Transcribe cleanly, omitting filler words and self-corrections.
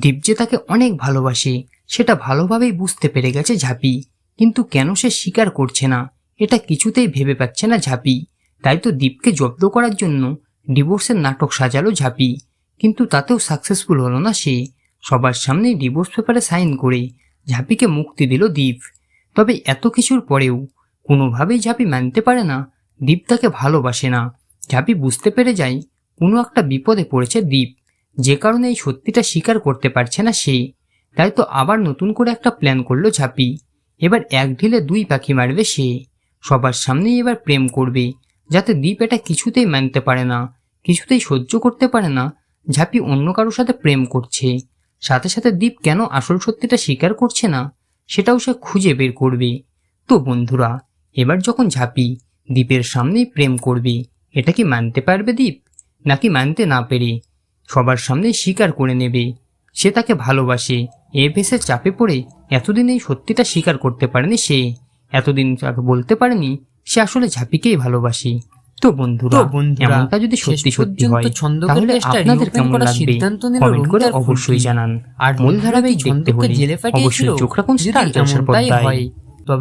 দীপ যে তাকে অনেক ভালোবাসে সেটা ভালোভাবেই বুঝতে পেরে গেছে ঝাঁপি, কিন্তু কেন সে স্বীকার করছে না এটা কিছুতেই ভেবে পাচ্ছে না ঝাঁপি। তাই তো দীপকে জব্দ করার জন্য ডিভোর্সের নাটক সাজালো ঝাঁপি, কিন্তু তাতেও সাকসেসফুল হলো না সে। সবার সামনে ডিভোর্স পেপারে সাইন করে ঝাঁপিকে মুক্তি দিল দীপ। তবে এত কিছুর পরেও কোনোভাবেই ঝাঁপি মানতে পারে না দীপ তাকে ভালোবাসে না। ঝাঁপি বুঝতে পেরে যায় কোনো একটা বিপদে পড়েছে দীপ, যে কারণে এই সত্যিটা স্বীকার করতে পারছে না সে। তাই তো আবার নতুন করে একটা প্ল্যান করলো ঝাঁপি। এবার এক ঢিলে দুই পাখি মারবে সে। সবার সামনেই এবার প্রেম করবে, যাতে দীপ এটা কিছুতেই মানতে পারে না, কিছুতেই সহ্য করতে পারে না ঝাঁপি অন্য কারোর সাথে প্রেম করছে। সাথে সাথে দীপ কেন আসল সত্যিটা স্বীকার করছে না সেটাও সে খুঁজে বের করবে। তো বন্ধুরা, এবার যখন ঝাঁপি দীপের সামনেই প্রেম করবে, এটা কি মানতে পারবে দীপ, নাকি মানতে না পেরে সবার সামনে স্বীকার করে নেবে সে তাকে ভালোবাসে? এ ভেসে চাপে পড়ে এতদিন এই সত্যিটা স্বীকার করতে পারেনি সে, এতদিন তাকে বলতে পারেনি সে আসলে ঝাঁপিকেই ভালোবাসে। তো বন্ধুরা, এমনটা যদি সত্যি সত্যি হয় তাহলে আপনাদের কেমন লাগবে কমেন্ট করে অবশ্যই জানান। আর মূল ধারাবাহিক দেখতে হলে অবশ্যই চোখ রাখুন স্টার জলসার পর্দায়।